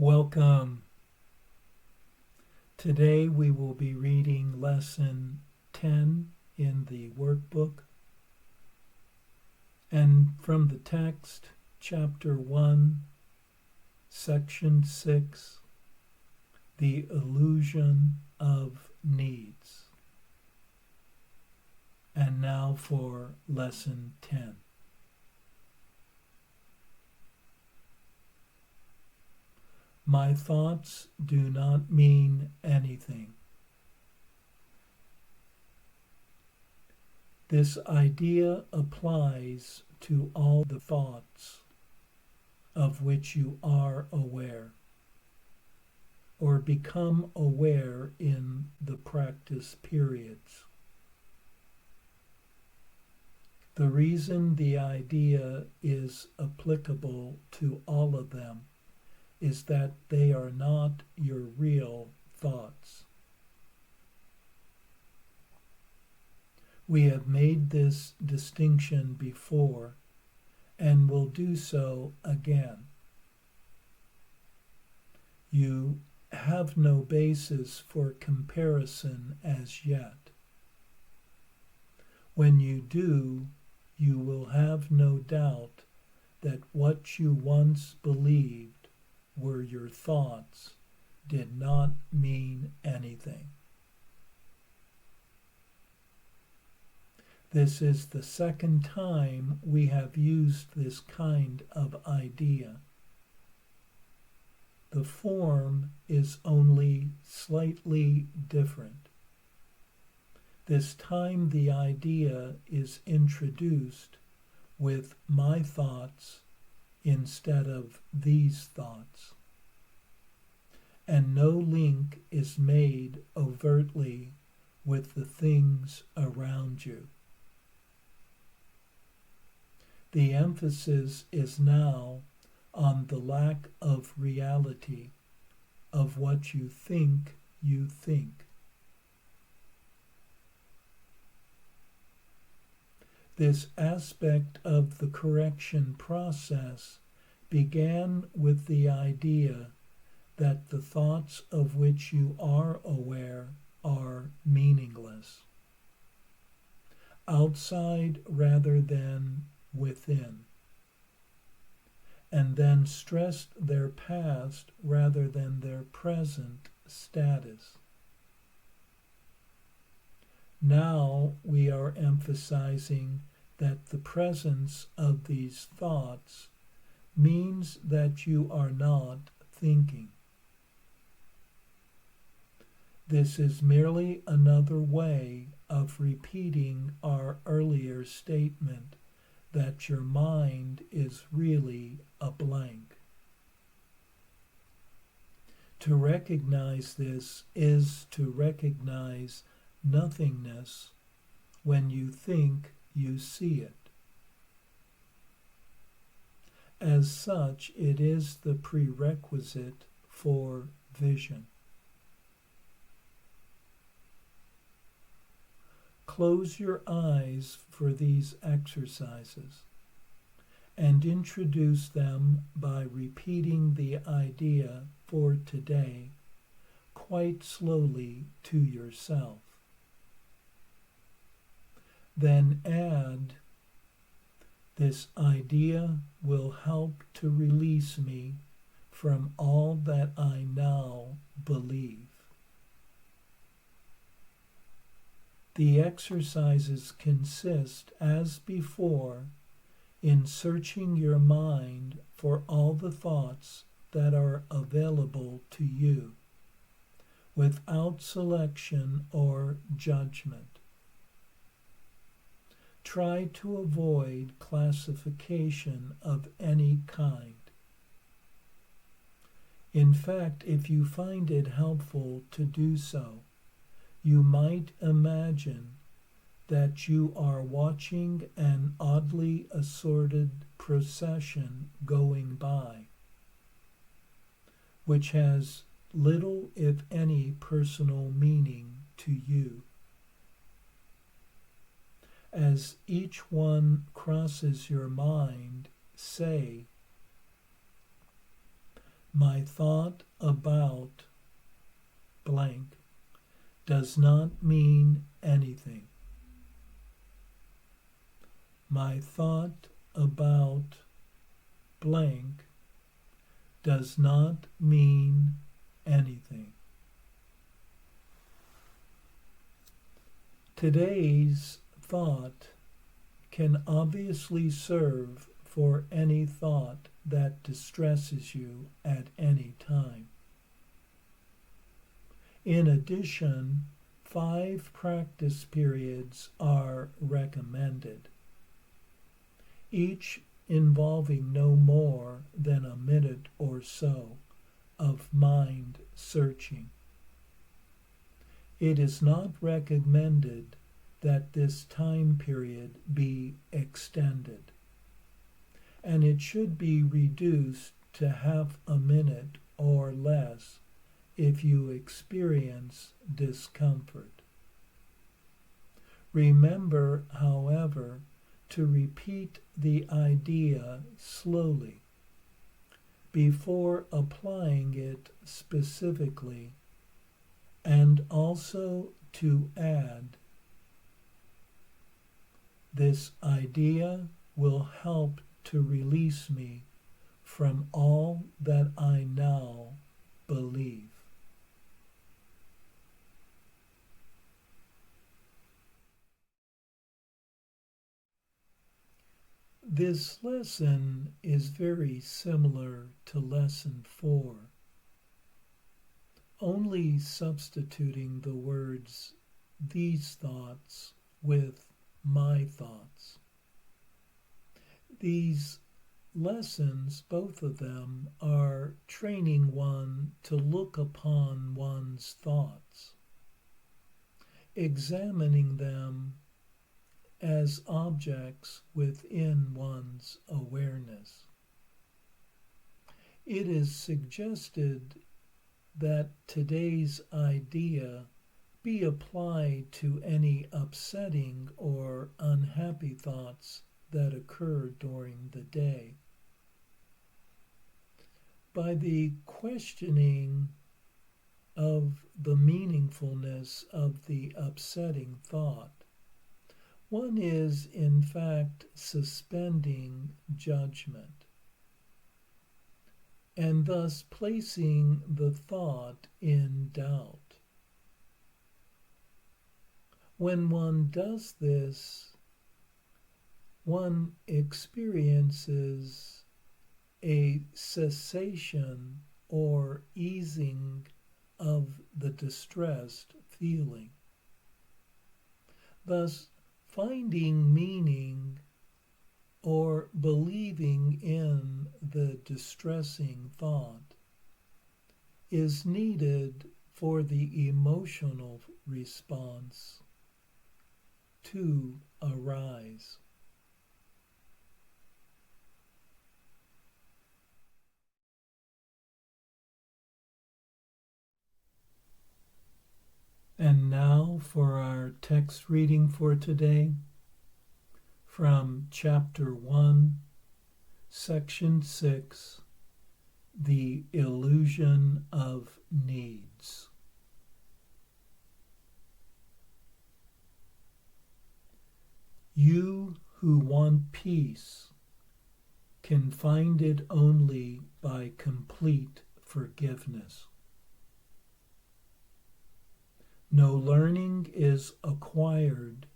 Welcome. Today we will be reading Lesson 10 in the workbook. And from the text, Chapter 1, Section 6, The Illusion of Needs. And now for Lesson 10. My thoughts do not mean anything. This idea applies to all the thoughts of which you are aware, or become aware in the practice periods. The reason the idea is applicable to all of them is that they are not your real thoughts. We have made this distinction before and will do so again. You have no basis for comparison as yet. When you do, you will have no doubt that what you once believed were your thoughts did not mean anything. This is the second time we have used this kind of idea. The form is only slightly different. This time the idea is introduced with my thoughts instead of these thoughts, and no link is made overtly with the things around you. The emphasis is now on the lack of reality of what you think you think. This aspect of the correction process began with the idea that the thoughts of which you are aware are meaningless, outside rather than within, and then stressed their past rather than their present status. Now we are emphasizing that the presence of these thoughts means that you are not thinking. This is merely another way of repeating our earlier statement that your mind is really a blank. To recognize this is to recognize nothingness when you think you see it. As such, it is the prerequisite for vision. Close your eyes for these exercises and introduce them by repeating the idea for today quite slowly to yourself. Then add, "This idea will help to release me from all that I now believe." The exercises consist, as before, in searching your mind for all the thoughts that are available to you, without selection or judgment. Try to avoid classification of any kind. In fact, if you find it helpful to do so, you might imagine that you are watching an oddly assorted procession going by, which has little, if any, personal meaning to you. As each one crosses your mind, say, My thought about blank does not mean anything. My thought about blank does not mean anything. Today's thought can obviously serve for any thought that distresses you at any time. In addition, 5 practice periods are recommended, each involving no more than a minute or so of mind searching. It is not recommended that this time period be extended, and it should be reduced to half a minute or less if you experience discomfort. Remember, however, to repeat the idea slowly before applying it specifically, and also to add, "This idea will help to release me from all that I now believe." This lesson is very similar to Lesson 4, only substituting the words "these thoughts" with "my thoughts." These lessons, both of them, are training one to look upon one's thoughts, examining them as objects within one's awareness. It is suggested that today's idea be applied to any upsetting or unhappy thoughts that occur during the day. By the questioning of the meaningfulness of the upsetting thought, one is in fact suspending judgment, and thus placing the thought in doubt. When one does this, one experiences a cessation or easing of the distressed feeling. Thus, finding meaning or believing in the distressing thought is needed for the emotional response to arise. And now for our text reading for today, from Chapter 1, Section 6, The Illusion of Needs. You who want peace can find it only by complete forgiveness. No learning is acquired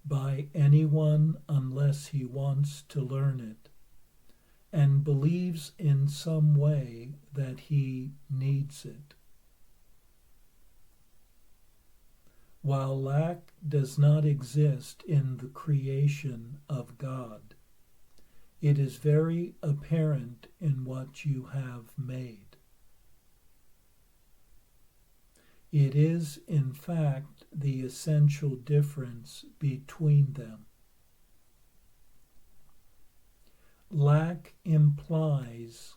by anyone unless he wants to learn it and believes in some way that he needs it. While lack does not exist in the creation of God, it is very apparent in what you have made. It is, in fact, the essential difference between them. Lack implies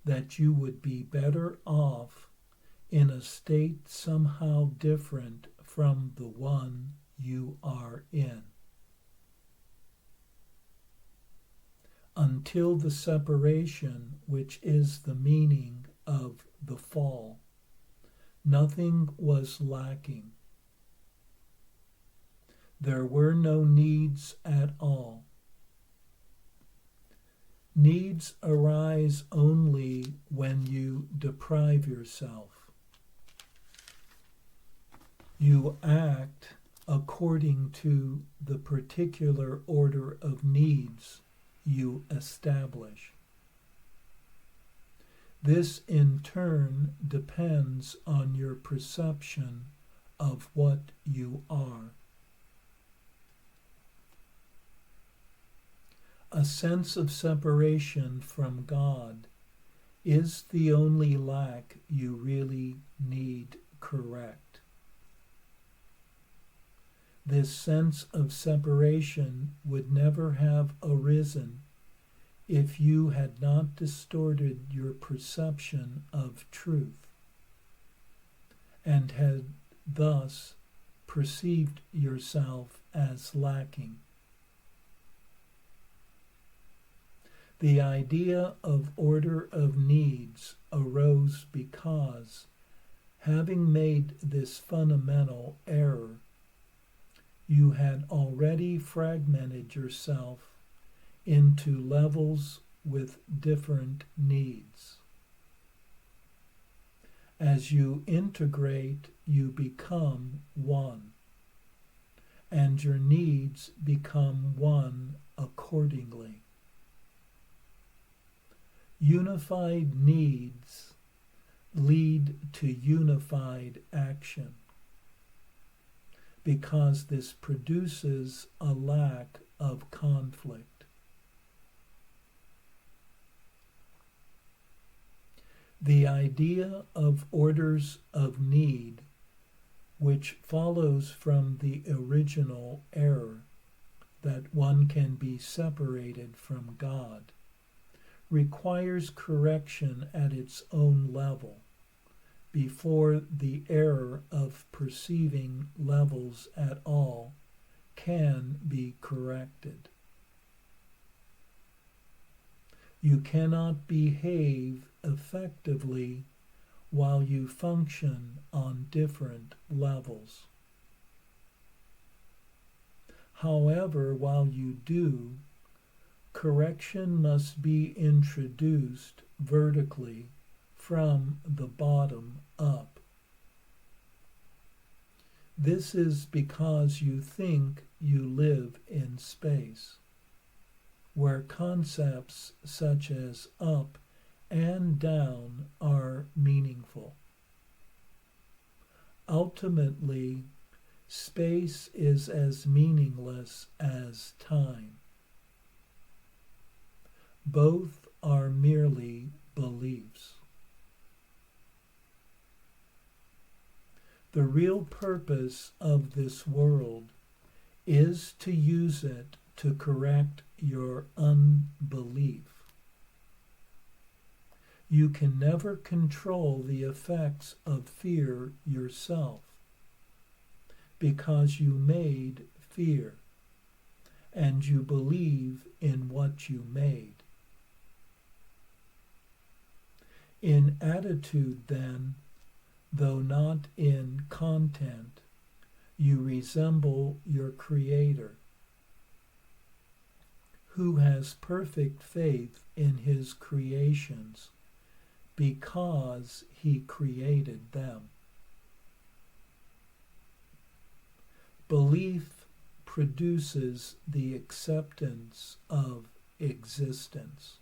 that you would be better off in a state somehow different from the one you are in. Until the separation, which is the meaning of the fall. Nothing was lacking. There were no needs at all. Needs arise only when you deprive yourself. You act according to the particular order of needs you establish. This in turn depends on your perception of what you are. A sense of separation from God is the only lack you really need correct. This sense of separation would never have arisen if you had not distorted your perception of truth and had thus perceived yourself as lacking. The idea of order of needs arose because, having made this fundamental error, you had already fragmented yourself into levels with different needs. As you integrate, you become one, and your needs become one accordingly. Unified needs lead to unified action, because this produces a lack of conflict. The idea of orders of need, which follows from the original error that one can be separated from God, requires correction at its own level before the error of perceiving levels at all can be corrected. You cannot behave effectively while you function on different levels. However, while you do, correction must be introduced vertically from the bottom up. This is because you think you live in space, where concepts such as up and down are meaningful. Ultimately, space is as meaningless as time. Both are merely beliefs. The real purpose of this world is to use it to correct your unbelief. You can never control the effects of fear yourself, because you made fear, and you believe in what you made. In attitude, then, though not in content, you resemble your Creator, who has perfect faith in his creations because he created them. Belief produces the acceptance of existence.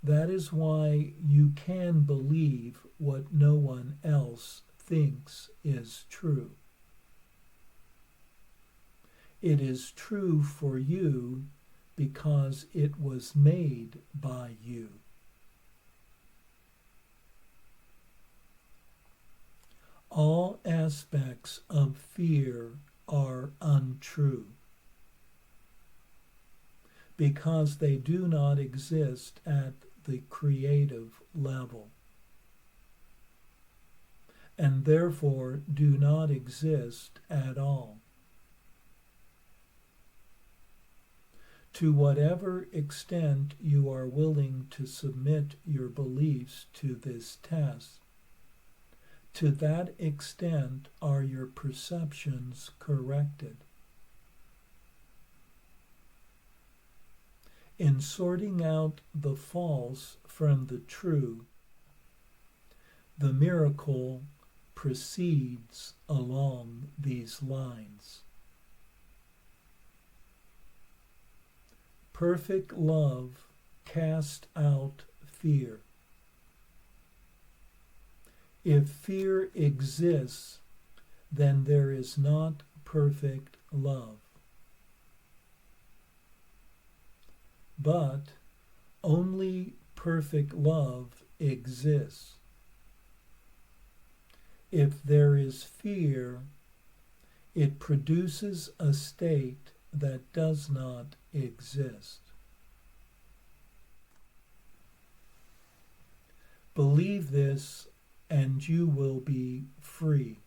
That is why you can believe what no one else thinks is true. It is true for you because it was made by you. All aspects of fear are untrue, because they do not exist at the creative level, and therefore do not exist at all. To whatever extent you are willing to submit your beliefs to this test, to that extent are your perceptions corrected. In sorting out the false from the true, the miracle proceeds along these lines. Perfect love casts out fear. If fear exists, then there is not perfect love. But only perfect love exists. If there is fear, it produces a state that does not exist. Believe this and you will be free.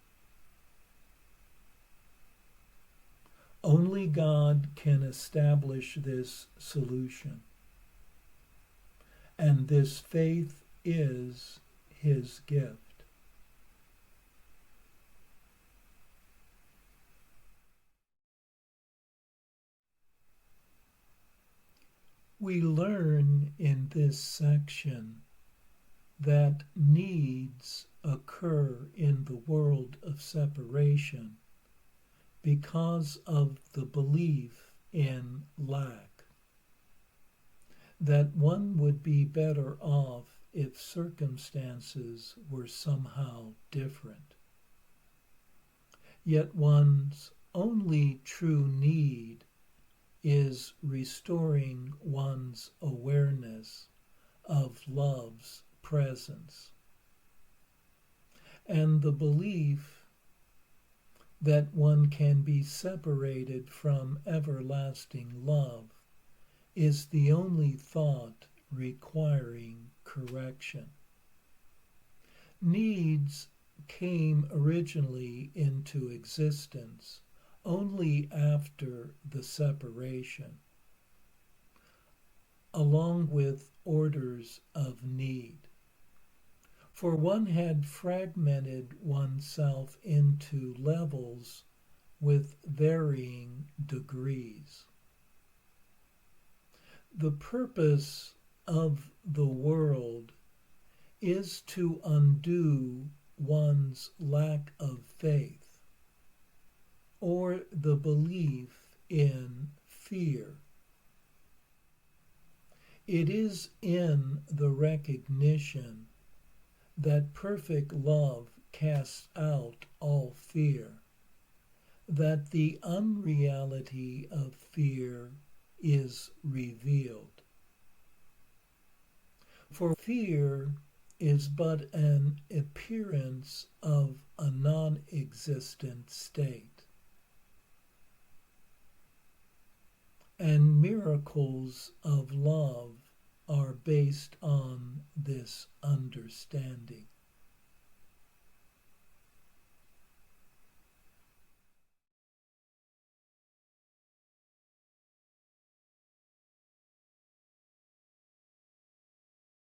Only God can establish this solution, and this faith is His gift. We learn in this section that needs occur in the world of separation because of the belief in lack, that one would be better off if circumstances were somehow different. Yet one's only true need is restoring one's awareness of love's presence, and the belief that one can be separated from everlasting love is the only thought requiring correction. Needs came originally into existence only after the separation, along with orders of need. For one had fragmented oneself into levels with varying degrees. The purpose of the world is to undo one's lack of faith or the belief in fear. It is in the recognition that perfect love casts out all fear, that the unreality of fear is revealed. For fear is but an appearance of a non-existent state, and miracles of love are based on this understanding.